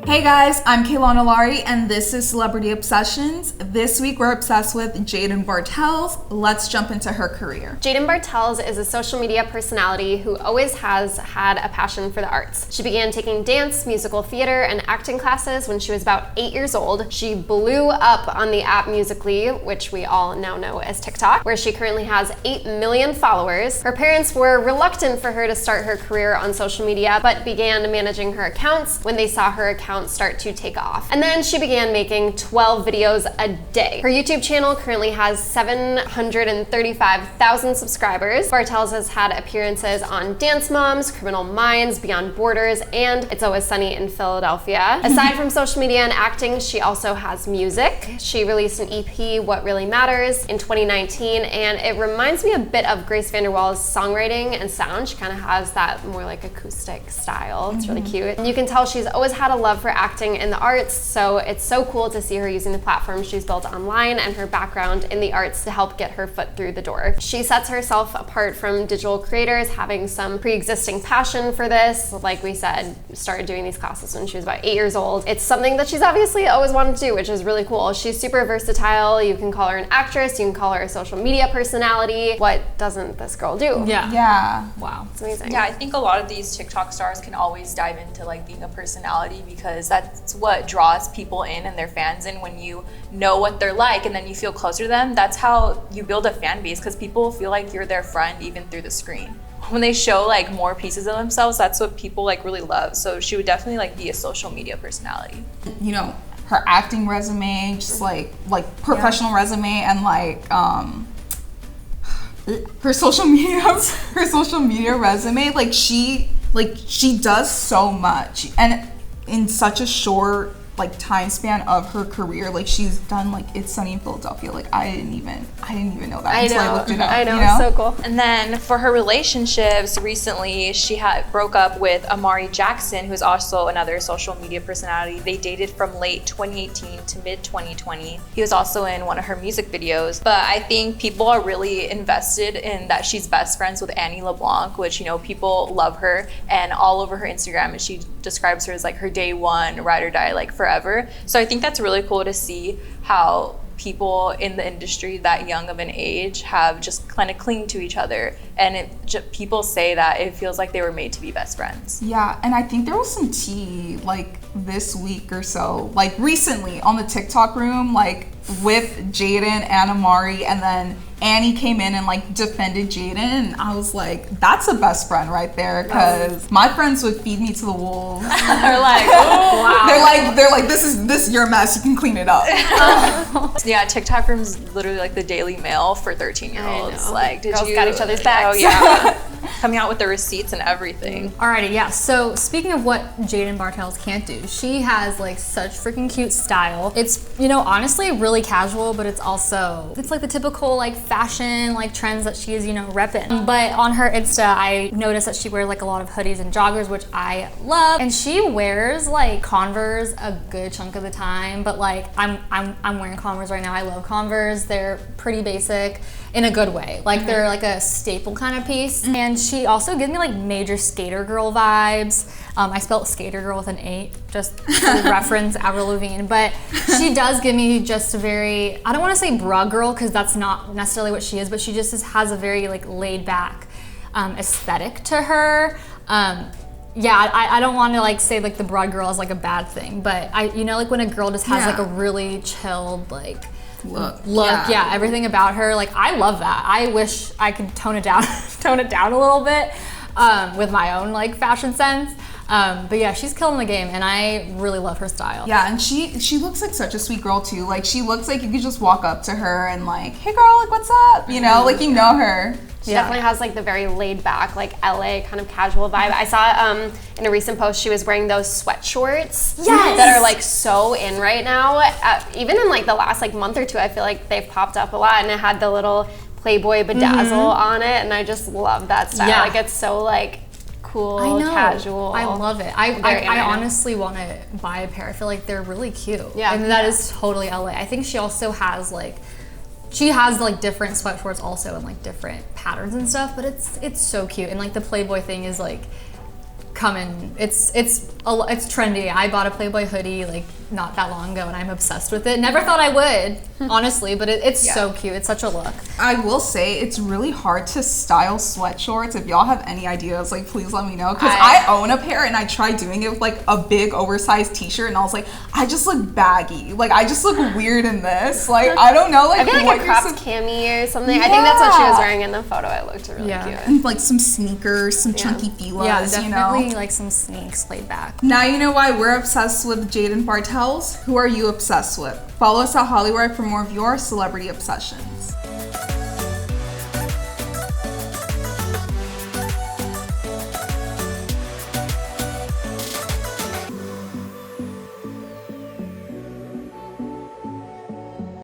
Hey guys, I'm Kaylana Lari and this is Celebrity Obsessions. This week we're obsessed with Jayden Bartels. Let's jump into her career. Jayden Bartels is a social media personality who always has had a passion for the arts. She began taking dance, musical theater, and acting classes when she was about 8 years old. She blew up on the app Musical.ly, which we all now know as TikTok, where she currently has 8 million followers. Her parents were reluctant for her to start her career on social media, but began managing her accounts when they saw her account start to take off. And then she began making 12 videos a day. Her YouTube channel currently has 735,000 subscribers. Bartels has had appearances on Dance Moms, Criminal Minds, Beyond Borders, and It's Always Sunny in Philadelphia. Aside from social media and acting, she also has music. She released an EP, What Really Matters, in 2019, and it reminds me a bit of Grace VanderWaal's songwriting and sound. She kind of has that more like acoustic style. It's really cute. And you can tell she's always had a love for acting in the arts, so it's so cool to see her using the platform she's built online and her background in the arts to help get her foot through the door. She sets herself apart from digital creators, having some pre-existing passion for this. Like we said, started doing these classes when she was about 8 years old. It's something that she's obviously always wanted to do, which is really cool. She's super versatile. You can call her an actress, you can call her a social media personality. What doesn't this girl do? Yeah. Wow, it's amazing. Yeah, I think a lot of these TikTok stars can always dive into like being a personality because that's what draws people in and their fans in. When you know what they're like and then you feel closer to them, that's how you build a fan base, because people feel like you're their friend even through the screen. When they show like more pieces of themselves, that's what people like really love. So she would definitely like be a social media personality. You know, her acting resume, just like professional resume, and like her social media resume, like she does so much, and in such a short like time span of her career. Like she's done like It's Sunny in Philadelphia. Like I didn't even know that until I looked it up. I know, you know? It's so cool. And then for her relationships, recently she broke up with Amari Jackson, who's also another social media personality. They dated from late 2018 to mid 2020. He was also in one of her music videos. But I think people are really invested in that she's best friends with Annie LeBlanc, which, you know, people love her, and all over her Instagram, and she describes her as like her day one, ride or die, like forever. So I think that's really cool to see how people in the industry that young of an age have just kind of cling to each other, and people say that it feels like they were made to be best friends. Yeah, and I think there was some tea like this week or so, like recently on the TikTok room, like with Jadyen and Amari, and then Annie came in and like defended Jadyen, and I was like, that's a best friend right there, because my friends would feed me to the wolves. They're like, oh wow. They're like, this is your mess, you can clean it up. Yeah, TikTok room's literally like the Daily Mail for 13-year-olds. Like, Girls got each other's backs. Oh yeah. Coming out with the receipts and everything. Alrighty, yeah. So speaking of what Jayden Bartels can't do, she has like such freaking cute style. It's, you know, honestly really casual, but it's like the typical like fashion like trends that she is, you know, repping. But on her Insta, I noticed that she wears like a lot of hoodies and joggers, which I love. And she wears like Converse a good chunk of the time, but like I'm wearing Converse right now. I love Converse. They're pretty basic in a good way. Like they're like a staple kind of piece. And she also gives me like major skater girl vibes. I spelled skater girl with an 8, just to reference Avril Lavigne. But she does give me just a very, I don't want to say bra girl, because that's not necessarily what she is, but she just has a very like laid back aesthetic to her. Yeah, I don't want to like say like the broad girl is like a bad thing, but you know, like when a girl just has like a really chilled like look, yeah, everything about her, like I love that. I wish I could tone it down a little bit with my own like fashion sense. But yeah, she's killing the game, and I really love her style. Yeah, and she looks like such a sweet girl too. Like she looks like you could just walk up to her and like, hey girl, like what's up? You know, like you know her. She definitely has like the very laid back, like LA kind of casual vibe. I saw in a recent post she was wearing those sweat shorts that are like so in right now. Even in like the last like month or two, I feel like they've popped up a lot, and it had the little Playboy bedazzle on it, and I just love that style. Yeah. Like it's so like cool, casual. I love it. I honestly want to buy a pair. I feel like they're really cute. Yeah. And that is totally LA. I think she also has like different sweat shorts also in like different patterns and stuff, but it's so cute. And like the Playboy thing is like coming. It's trendy. I bought a Playboy hoodie like not that long ago, and I'm obsessed with it. Never thought I would, honestly, but it's so cute. It's such a look. I will say it's really hard to style sweatshorts. If y'all have any ideas, like please let me know, because I own a pair and I tried doing it with like a big oversized t-shirt, and I was like, I just look baggy. Like I just look weird in this. Like I don't know. Like I feel like a cropped cami or something. I think that's what she was wearing in the photo. It looked really cute. And like some sneakers, some chunky filas. Yeah, definitely you know? like some sneaks laid back. Now you know why we're obsessed with Jayden Bartels. Who are you obsessed with? Follow us at Hollywire for more of your celebrity obsessions.